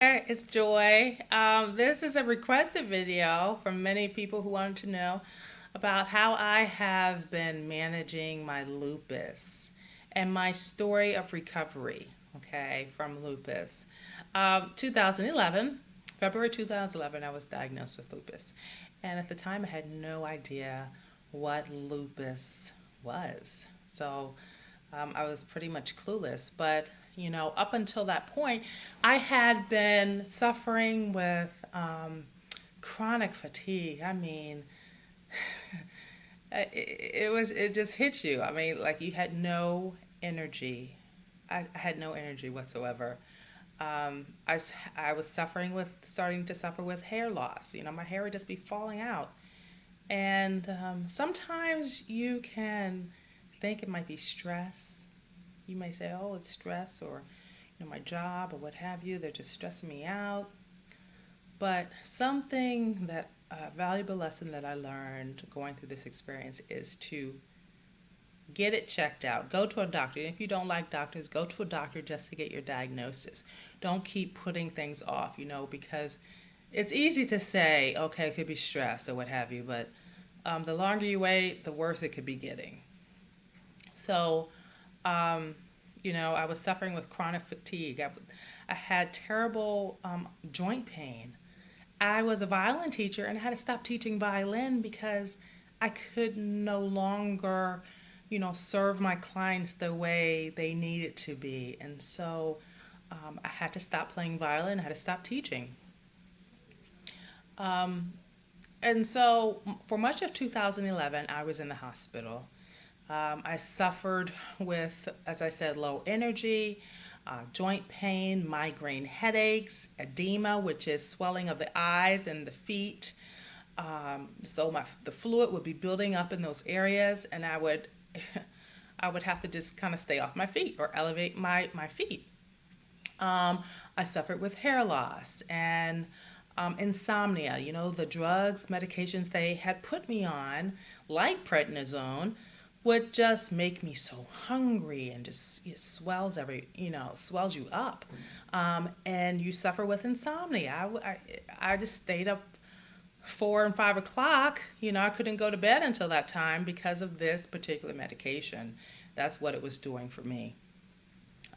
It's Joy. This is a requested video from many people who wanted to know about how I have been managing my lupus and my story of recovery, okay, from lupus. 2011, February 2011, I was diagnosed with lupus. And at the time, I had no idea what lupus was. So I was pretty much clueless. But, up until that point, I had been suffering with chronic fatigue. I mean, it just hit you. I mean, like you had no energy. I had no energy whatsoever. I was starting to suffer with hair loss. My hair would just be falling out. And sometimes you can think it might be stress. You may say, oh, it's stress, or my job or what have you. They're just stressing me out. But something that a valuable lesson that I learned going through this experience is to get it checked out. Go to a doctor. And if you don't like doctors, go to a doctor just to get your diagnosis. Don't keep putting things off, because it's easy to say, okay, it could be stress or what have you, but the longer you wait, the worse it could be getting. So, I was suffering with chronic fatigue. I had terrible joint pain. I was a violin teacher and I had to stop teaching violin because I could no longer, serve my clients the way they needed to be. And so I had to stop playing violin, I had to stop teaching. Um, and so for much of 2011, I was in the hospital. I suffered with, as I said, low energy, joint pain, migraine headaches, edema, which is swelling of the eyes and the feet. So the fluid would be building up in those areas, and I would I would have to just kind of stay off my feet or elevate my feet. I suffered with hair loss and insomnia. The drugs, medications they had put me on, like prednisone, would just make me so hungry and just it swells you up. And you suffer with insomnia. I just stayed up 4 and 5 o'clock. I couldn't go to bed until that time because of this particular medication. That's what it was doing for me.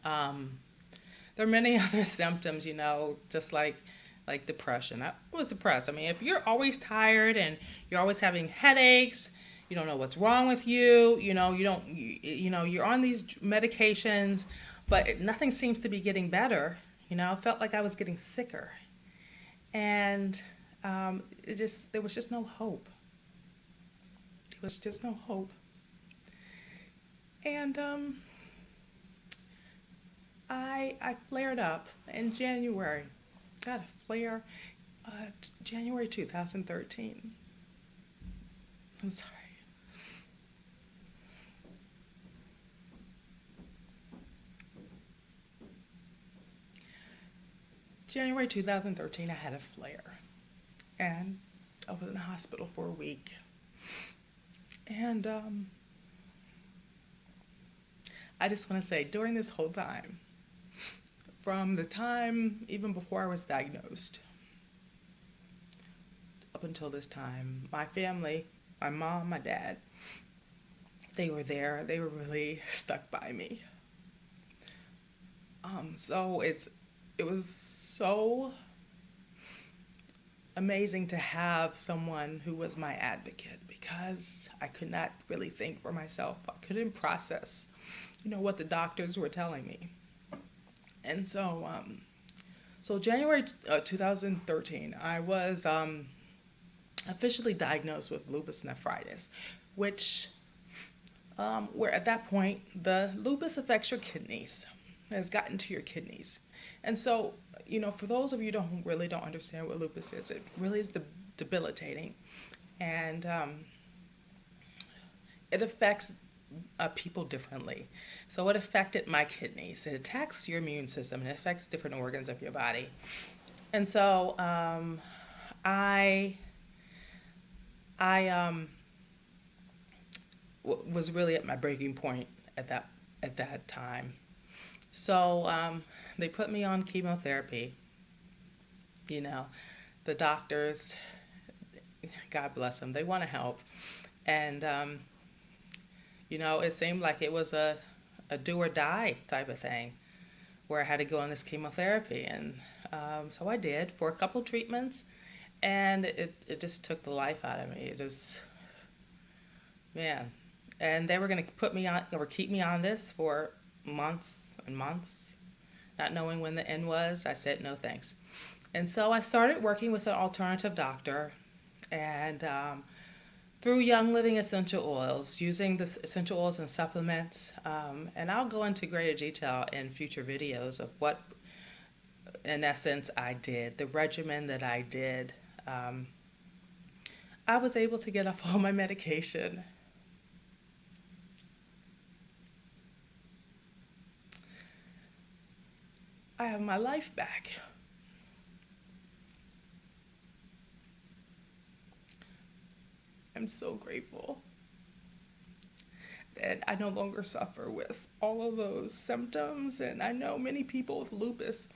Um, there are many other symptoms, just like depression. I was depressed. I mean, if you're always tired and you're always having headaches, you don't know what's wrong with you. You're on these medications, but nothing seems to be getting better. I felt like I was getting sicker, and there was just no hope. There was just no hope, and I flared up in January. Got a flare, January 2013. I'm sorry. January 2013, I had a flare, and I was in the hospital for a week. And I just want to say, during this whole time, from the time even before I was diagnosed up until this time, my family, my mom, my dad, they were there. They were really stuck by me. So it was so amazing to have someone who was my advocate because I could not really think for myself. I couldn't process, what the doctors were telling me. And so January 2013, I was officially diagnosed with lupus nephritis, which, where at that point, the lupus affects your kidneys. It has gotten to your kidneys. And so, for those of you who really don't understand what lupus is, it really is debilitating. And it affects people differently. So it affected my kidneys. It attacks your immune system and it affects different organs of your body. And so I I was really at my breaking point at that time. So they put me on chemotherapy, You know, the doctors, God bless them, they want to help. And, it seemed like it was a do or die type of thing where I had to go on this chemotherapy. And so I did for a couple treatments, and it just took the life out of me. It just, man. And they were going to put me on, or keep me on this for months and months, not knowing when the end was. I said, no thanks. And so I started working with an alternative doctor, and through Young Living essential oils, using the essential oils and supplements. And I'll go into greater detail in future videos of what, in essence, I did, the regimen that I did. I was able to get off all my medication. I have my life back. I'm so grateful that I no longer suffer with all of those symptoms. And I know many people with lupus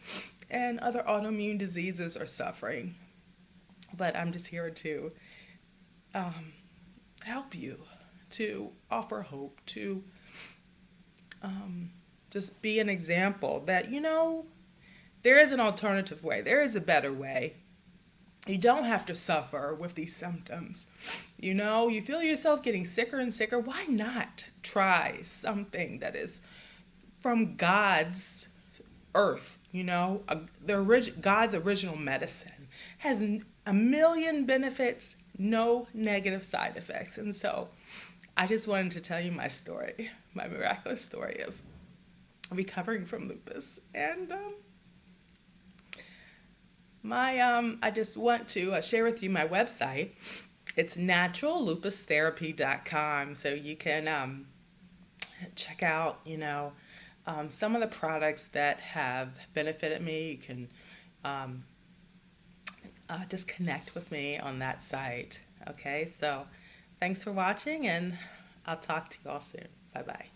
and other autoimmune diseases are suffering. But I'm just here to help you, to offer hope, to just be an example that, there is an alternative way. There is a better way. You don't have to suffer with these symptoms. You feel yourself getting sicker and sicker. Why not try something that is from God's earth? God's original medicine has a million benefits, no negative side effects. And so I just wanted to tell you my story, my miraculous story of recovering from lupus. And I just want to share with you my website. It's naturallupustherapy.com. So you can check out, some of the products that have benefited me. You can just connect with me on that site. Okay, so thanks for watching, and I'll talk to you all soon. Bye-bye.